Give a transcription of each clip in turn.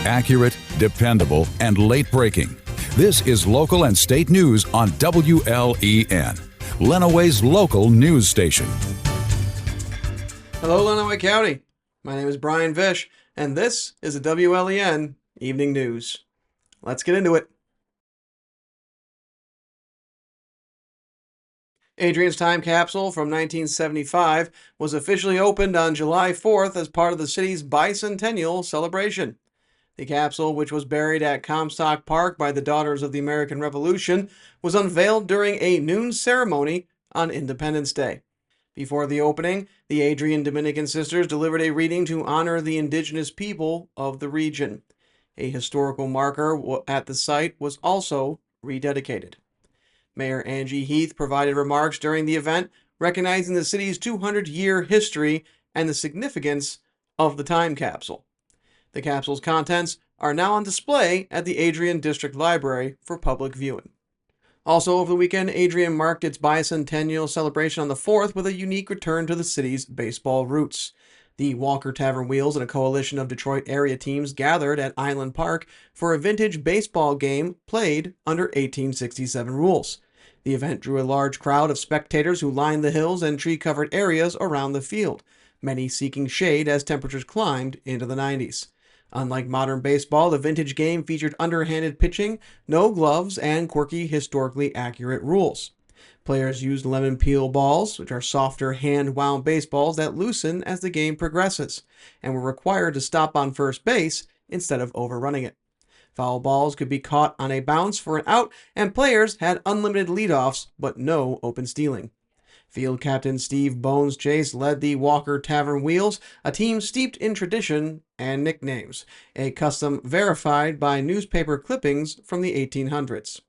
Accurate, dependable, and late-breaking. This is local and state news on WLEN, Lenawee's local news station. Hello, Lenawee County. My name is Brian Vish, and this is the WLEN Evening News. Let's get into it. Adrian's time capsule from 1975 was officially opened on July 4th as part of the city's bicentennial celebration. The capsule, which was buried at Comstock Park by the Daughters of the American Revolution, was unveiled during a noon ceremony on Independence Day. Before the opening, the Adrian Dominican sisters delivered a reading to honor the indigenous people of the region. A historical marker at the site was also rededicated. Mayor Angie Heath provided remarks during the event, recognizing the city's 200-year history and the significance of the time capsule. The capsule's contents are now on display at the Adrian District Library for public viewing. Also over the weekend, Adrian marked its bicentennial celebration on the 4th with a unique return to the city's baseball roots. The Walker Tavern Wheels and a coalition of Detroit area teams gathered at Island Park for a vintage baseball game played under 1867 rules. The event drew a large crowd of spectators who lined the hills and tree-covered areas around the field, many seeking shade as temperatures climbed into the 90s. Unlike modern baseball, the vintage game featured underhanded pitching, no gloves, and quirky, historically accurate rules. Players used lemon peel balls, which are softer hand-wound baseballs that loosen as the game progresses, and were required to stop on first base instead of overrunning it. Foul balls could be caught on a bounce for an out, and players had unlimited leadoffs, but no open stealing. Field captain Steve Bones Chase led the Walker Tavern Wheels, a team steeped in tradition and nicknames, a custom verified by newspaper clippings from the 1800s.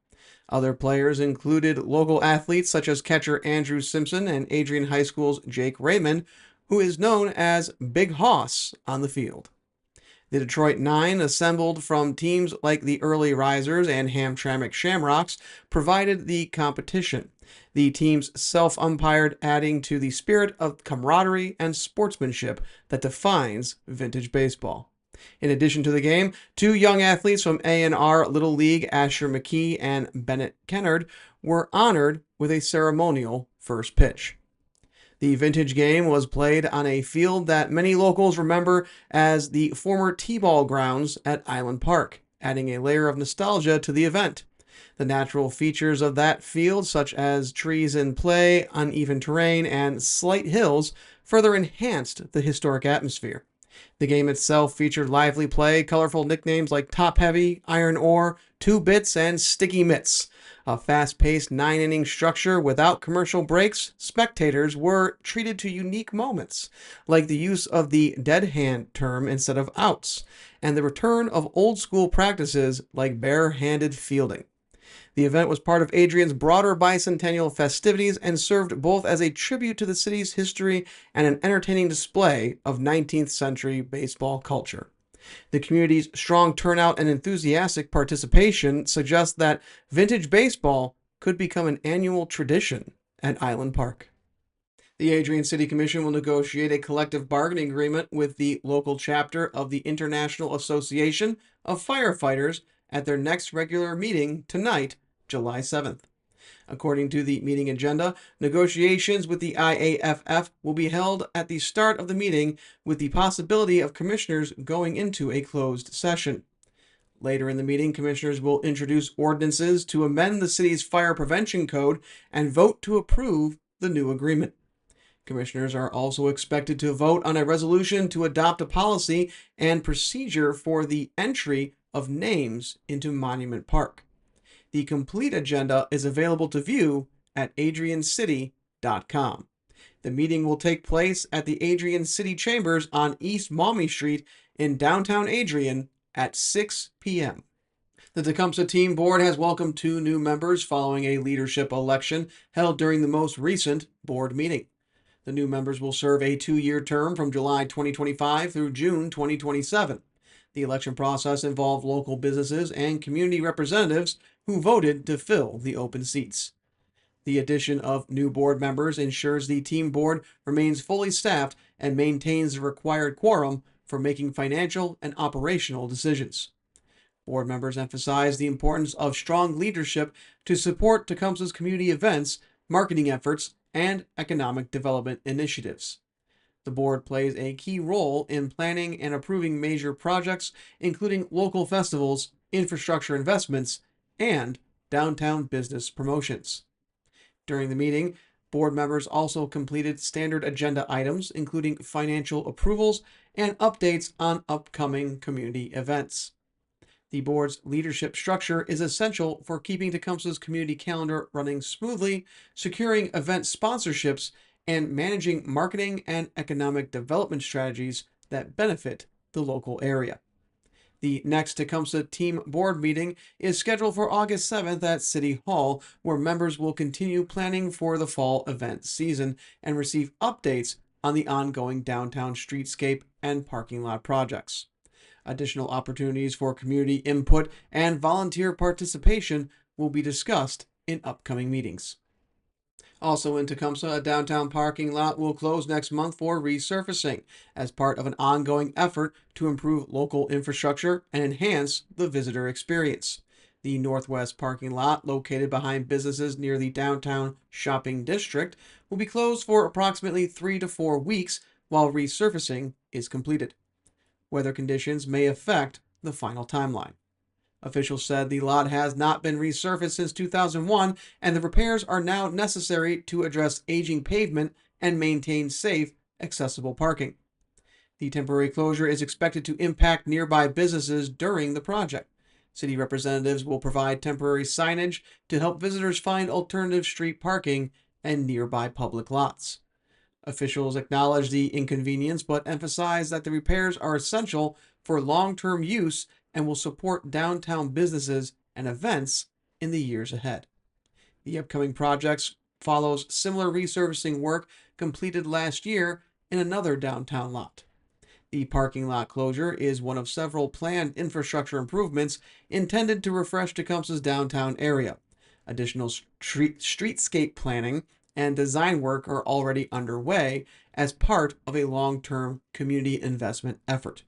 Other players included local athletes such as catcher Andrew Simpson and Adrian High School's Jake Raymond, who is known as Big Hoss on the field. The Detroit Nine, assembled from teams like the Early Risers and Hamtramck Shamrocks, provided the competition. The teams self-umpired, adding to the spirit of camaraderie and sportsmanship that defines vintage baseball. In addition to the game, two young athletes from A&R Little League, Asher McKee and Bennett Kennard, were honored with a ceremonial first pitch. The vintage game was played on a field that many locals remember as the former T-ball grounds at Island Park, adding a layer of nostalgia to the event. The natural features of that field, such as trees in play, uneven terrain, and slight hills, further enhanced the historic atmosphere. The game itself featured lively play, colorful nicknames like Top Heavy, Iron Ore, Two Bits, and Sticky Mitts. A fast-paced 9-inning structure without commercial breaks, spectators were treated to unique moments, like the use of the dead hand term instead of outs, and the return of old-school practices like bare-handed fielding. The event was part of Adrian's broader bicentennial festivities and served both as a tribute to the city's history and an entertaining display of 19th century baseball culture. The community's strong turnout and enthusiastic participation suggest that vintage baseball could become an annual tradition at Island Park. The Adrian City Commission will negotiate a collective bargaining agreement with the local chapter of the International Association of Firefighters at their next regular meeting tonight, July 7th. According to the meeting agenda, negotiations with the IAFF will be held at the start of the meeting with the possibility of commissioners going into a closed session. Later in the meeting, commissioners will introduce ordinances to amend the city's fire prevention code and vote to approve the new agreement. Commissioners are also expected to vote on a resolution to adopt a policy and procedure for the entry of names into Monument Park. The complete agenda is available to view at adriancity.com. The meeting will take place at the Adrian City Chambers on East Maumee Street in downtown Adrian at 6 p.m. The Tecumseh TEAM Board has welcomed 2 new members following a leadership election held during the most recent board meeting. The new members will serve a 2-year term from July 2025 through June 2027. The election process involved local businesses and community representatives who voted to fill the open seats. The addition of new board members ensures the TEAM Board remains fully staffed and maintains the required quorum for making financial and operational decisions. Board members emphasized the importance of strong leadership to support Tecumseh's community events, marketing efforts, and economic development initiatives. The board plays a key role in planning and approving major projects, including local festivals, infrastructure investments, and downtown business promotions. During the meeting, board members also completed standard agenda items, including financial approvals and updates on upcoming community events. The board's leadership structure is essential for keeping Tecumseh's community calendar running smoothly, securing event sponsorships, and managing marketing and economic development strategies that benefit the local area. The next Tecumseh TEAM Board meeting is scheduled for August 7th at City Hall, where members will continue planning for the fall event season and receive updates on the ongoing downtown streetscape and parking lot projects. Additional opportunities for community input and volunteer participation will be discussed in upcoming meetings. Also in Tecumseh, a downtown parking lot will close next month for resurfacing as part of an ongoing effort to improve local infrastructure and enhance the visitor experience. The northwest parking lot, located behind businesses near the downtown shopping district, will be closed for approximately 3 to 4 weeks while resurfacing is completed. Weather conditions may affect the final timeline. Officials said the lot has not been resurfaced since 2001, and the repairs are now necessary to address aging pavement and maintain safe, accessible parking. The temporary closure is expected to impact nearby businesses during the project. City representatives will provide temporary signage to help visitors find alternative street parking and nearby public lots. Officials acknowledge the inconvenience but emphasize that the repairs are essential for long-term use and will support downtown businesses and events in the years ahead. The upcoming projects follows similar resurfacing work completed last year in another downtown lot. The parking lot closure is one of several planned infrastructure improvements intended to refresh Tecumseh's downtown area. Additional streetscape planning and design work are already underway as part of a long-term community investment effort.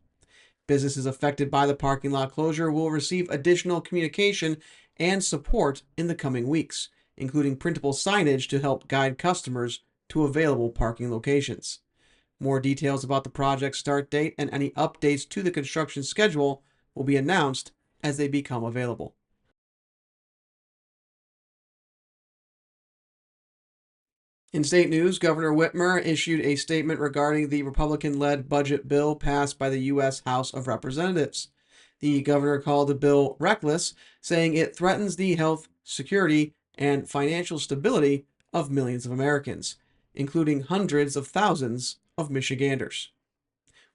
Businesses affected by the parking lot closure will receive additional communication and support in the coming weeks, including printable signage to help guide customers to available parking locations. More details about the project start date and any updates to the construction schedule will be announced as they become available. In state news, Governor Whitmer issued a statement regarding the Republican-led budget bill passed by the U.S. House of Representatives. The governor called the bill reckless, saying it threatens the health, security, and financial stability of millions of Americans, including hundreds of thousands of Michiganders.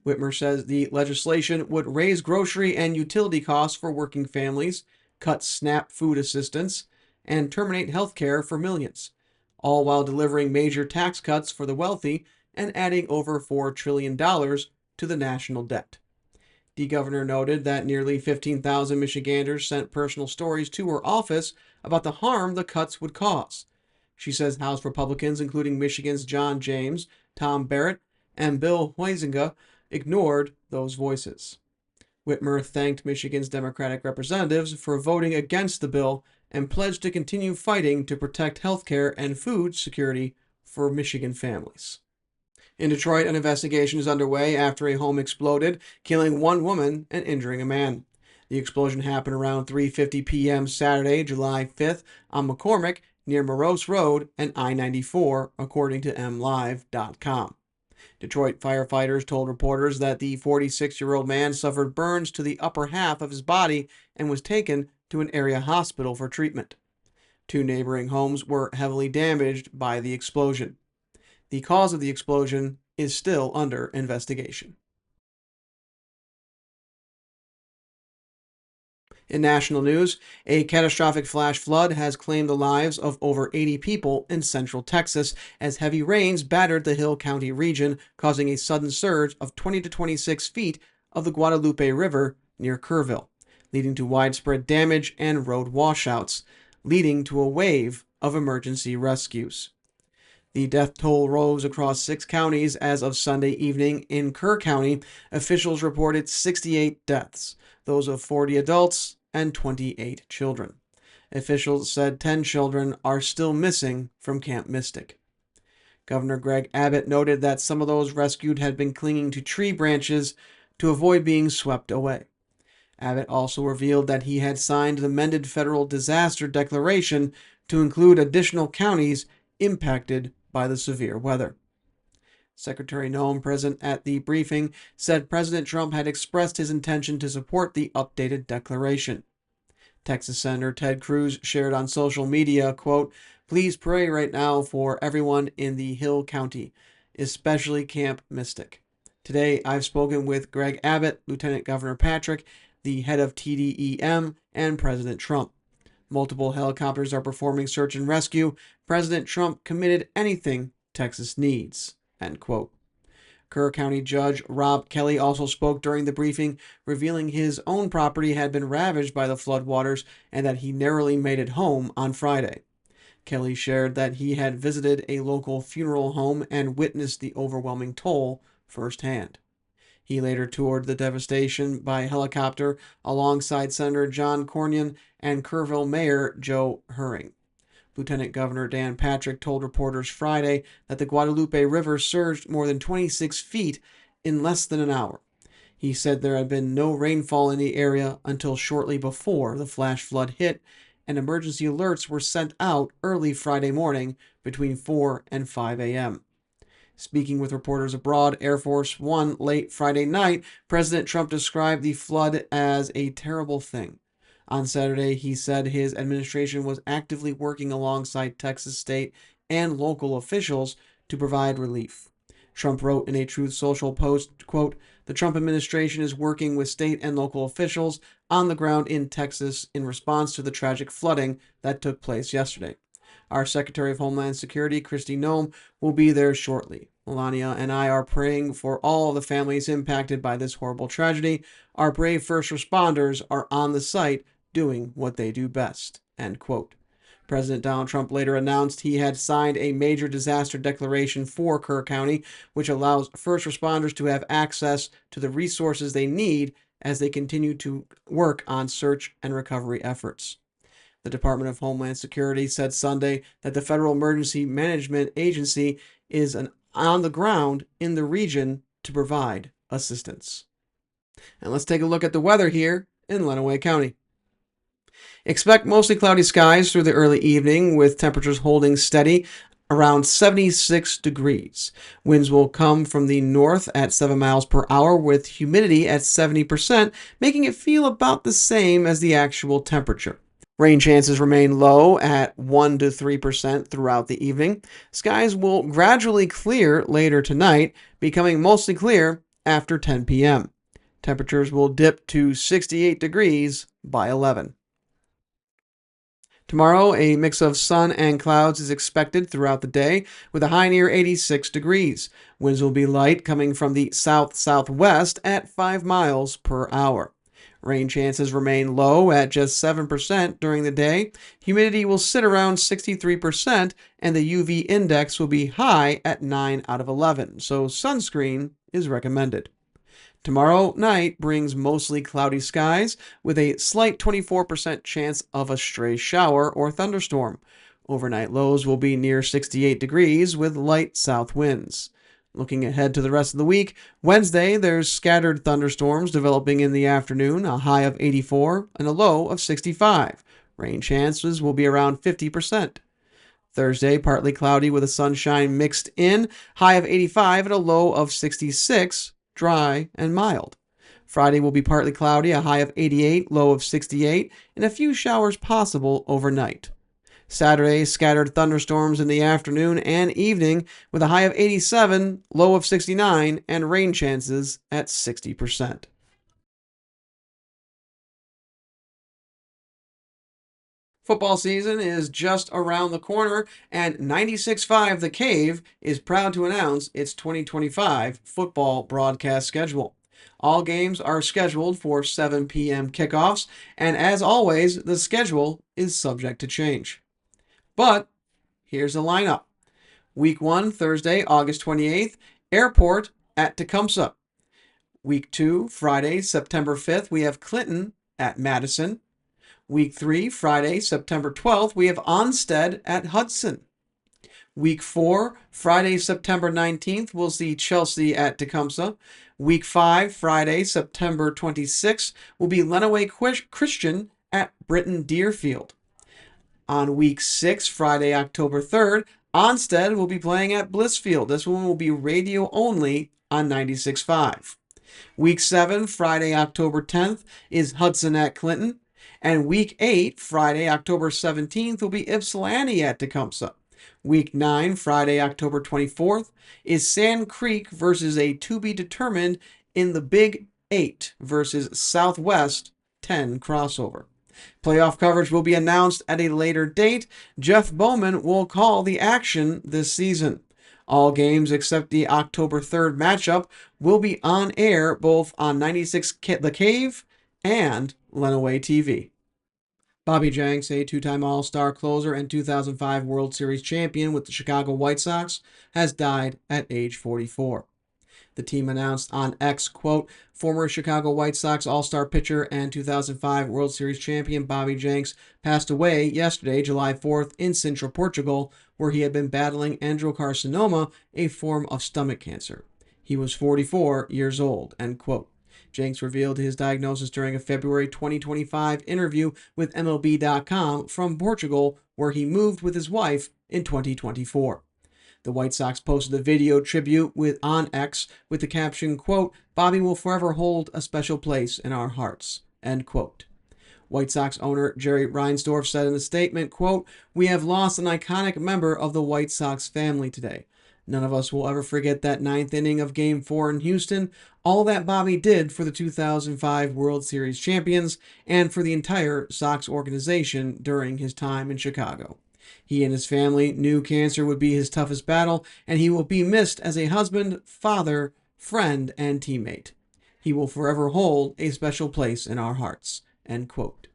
Whitmer says the legislation would raise grocery and utility costs for working families, cut SNAP food assistance, and terminate health care for millions, all while delivering major tax cuts for the wealthy and adding over $4 trillion to the national debt. The governor noted that nearly 15,000 Michiganders sent personal stories to her office about the harm the cuts would cause. She says House Republicans, including Michigan's John James, Tom Barrett, and Bill Huizenga, ignored those voices. Whitmer thanked Michigan's Democratic representatives for voting against the bill and pledged to continue fighting to protect health care and food security for Michigan families. In Detroit, an investigation is underway after a home exploded, killing one woman and injuring a man. The explosion happened around 3:50 p.m. Saturday, July 5th on McCormick near Morose Road and I-94, according to MLive.com. Detroit firefighters told reporters that the 46-year-old man suffered burns to the upper half of his body and was taken to an area hospital for treatment. 2 neighboring homes were heavily damaged by the explosion. The cause of the explosion is still under investigation. In national news, a catastrophic flash flood has claimed the lives of over 80 people in central Texas as heavy rains battered the Hill County region, causing a sudden surge of 20 to 26 feet of the Guadalupe River near Kerrville, leading to widespread damage and road washouts, leading to a wave of emergency rescues. The death toll rose across 6 counties as of Sunday evening. In Kerr County, officials reported 68 deaths, those of 40 adults and 28 children. Officials said 10 children are still missing from Camp Mystic. Governor Greg Abbott noted that some of those rescued had been clinging to tree branches to avoid being swept away. Abbott also revealed that he had signed the amended federal disaster declaration to include additional counties impacted by the severe weather. Secretary Noem, present at the briefing, said President Trump had expressed his intention to support the updated declaration. Texas Senator Ted Cruz shared on social media, quote, "Please pray right now for everyone in the Hill County, especially Camp Mystic. Today, I've spoken with Greg Abbott, Lieutenant Governor Patrick, the head of TDEM, and President Trump. Multiple helicopters are performing search and rescue. President Trump committed anything Texas needs," end quote. Kerr County Judge Rob Kelly also spoke during the briefing, revealing his own property had been ravaged by the floodwaters and that he narrowly made it home on Friday. Kelly shared that he had visited a local funeral home and witnessed the overwhelming toll firsthand. He later toured the devastation by helicopter alongside Senator John Cornyn and Kerrville Mayor Joe Herring. Lieutenant Governor Dan Patrick told reporters Friday that the Guadalupe River surged more than 26 feet in less than an hour. He said there had been no rainfall in the area until shortly before the flash flood hit, and emergency alerts were sent out early Friday morning between 4 and 5 a.m. Speaking with reporters abroad, Air Force One late Friday night, President Trump described the flood as a terrible thing. On Saturday, he said his administration was actively working alongside Texas state and local officials to provide relief. Trump wrote in a Truth Social post, quote, "The Trump administration is working with state and local officials on the ground in Texas in response to the tragic flooding that took place yesterday. Our Secretary of Homeland Security, Kristi Noem, will be there shortly. Melania and I are praying for all the families impacted by this horrible tragedy. Our brave first responders are on the site doing what they do best," end quote. President Donald Trump later announced he had signed a major disaster declaration for Kerr County, which allows first responders to have access to the resources they need as they continue to work on search and recovery efforts. The Department of Homeland Security said Sunday that the Federal Emergency Management Agency is on the ground in the region to provide assistance. And let's take a look at the weather here in Lenawee County. Expect mostly cloudy skies through the early evening, with temperatures holding steady around 76 degrees. Winds will come from the north at 7 miles per hour, with humidity at 70%, making it feel about the same as the actual temperature. Rain chances remain low at 1 to 3% throughout the evening. Skies will gradually clear later tonight, becoming mostly clear after 10 p.m. Temperatures will dip to 68 degrees by 11. Tomorrow, a mix of sun and clouds is expected throughout the day, with a high near 86 degrees. Winds will be light, coming from the south-southwest at 5 miles per hour. Rain chances remain low at just 7% during the day. Humidity will sit around 63%, and the UV index will be high at 9 out of 11, so sunscreen is recommended. Tomorrow night brings mostly cloudy skies with a slight 24% chance of a stray shower or thunderstorm. Overnight lows will be near 68 degrees with light south winds. Looking ahead to the rest of the week, Wednesday there's scattered thunderstorms developing in the afternoon, a high of 84 and a low of 65. Rain chances will be around 50%. Thursday, partly cloudy with a sunshine mixed in, high of 85 and a low of 66. Dry and mild. Friday will be partly cloudy, a high of 88, low of 68, and a few showers possible overnight. Saturday, scattered thunderstorms in the afternoon and evening with a high of 87, low of 69, and rain chances at 60%. Football season is just around the corner, and 96.5 The Cave is proud to announce its 2025 football broadcast schedule. All games are scheduled for 7 p.m. kickoffs, and as always, the schedule is subject to change. But here's the lineup. Week 1, Thursday, August 28th, Airport at Tecumseh. Week 2, Friday, September 5th, we have Clinton at Madison. Week 3, Friday, September 12th, we have Onstead at Hudson. Week 4, Friday, September 19th, we'll see Chelsea at Tecumseh. Week 5, Friday, September 26th, will be Lenawee Christian at Britton Deerfield. On week 6, Friday, October 3rd, Onstead will be playing at Blissfield. This one will be radio only on 96.5. Week 7, Friday, October 10th, is Hudson at Clinton. And week 8, Friday, October 17th, will be Ypsilanti at Tecumseh. Week 9, Friday, October 24th, is Sand Creek versus a to-be-determined in the Big 8 versus Southwest 10 crossover. Playoff coverage will be announced at a later date. Jeff Bowman will call the action this season. All games except the October 3rd matchup will be on air both on 96 The Cave and Lenawee TV. Bobby Jenks, a two-time All-Star closer and 2005 World Series champion with the Chicago White Sox, has died at age 44. The team announced on X, quote, former Chicago White Sox All-Star pitcher and 2005 World Series champion Bobby Jenks passed away yesterday, July 4th, in Sintra, Portugal, where he had been battling adenocarcinoma, a form of stomach cancer. He was 44 years old, end quote. Jenks revealed his diagnosis during a February 2025 interview with MLB.com from Portugal, where he moved with his wife in 2024. The White Sox posted a video tribute on X with the caption, quote, Bobby will forever hold a special place in our hearts, end quote. White Sox owner Jerry Reinsdorf said in a statement, quote, we have lost an iconic member of the White Sox family today. None of us will ever forget that ninth inning of Game 4 in Houston, all that Bobby did for the 2005 World Series champions and for the entire Sox organization during his time in Chicago. He and his family knew cancer would be his toughest battle, and he will be missed as a husband, father, friend, and teammate. He will forever hold a special place in our hearts, end quote.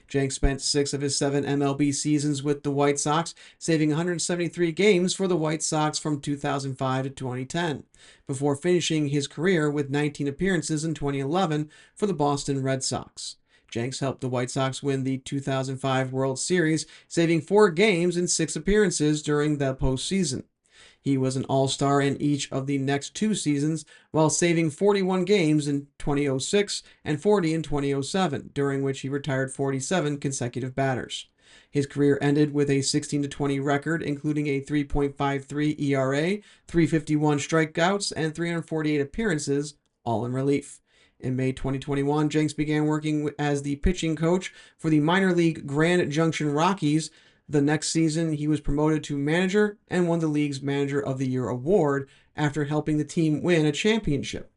Jenks spent 6 of his 7 MLB seasons with the White Sox, saving 173 games for the White Sox from 2005 to 2010, before finishing his career with 19 appearances in 2011 for the Boston Red Sox. Jenks helped the White Sox win the 2005 World Series, saving 4 games in 6 appearances during the postseason. He was an All-Star in each of the next 2 seasons, while saving 41 games in 2006 and 40 in 2007, during which he retired 47 consecutive batters. His career ended with a 16-20 record, including a 3.53 ERA, 351 strikeouts, and 348 appearances, all in relief. In May 2021, Jenks began working as the pitching coach for the minor league Grand Junction Rockies. The next season, he was promoted to manager and won the league's Manager of the Year award after helping the team win a championship.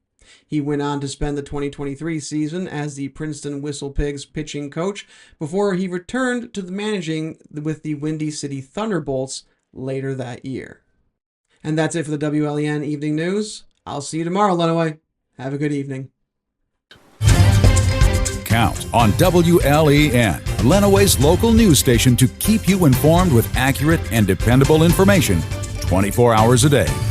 He went on to spend the 2023 season as the Princeton Whistle Pigs pitching coach before he returned to the managing with the Windy City Thunderbolts later that year. And that's it for the WLEN Evening News. I'll see you tomorrow, Lenawee. Have a good evening. Count on WLEN, Lenawee's local news station, to keep you informed with accurate and dependable information 24 hours a day.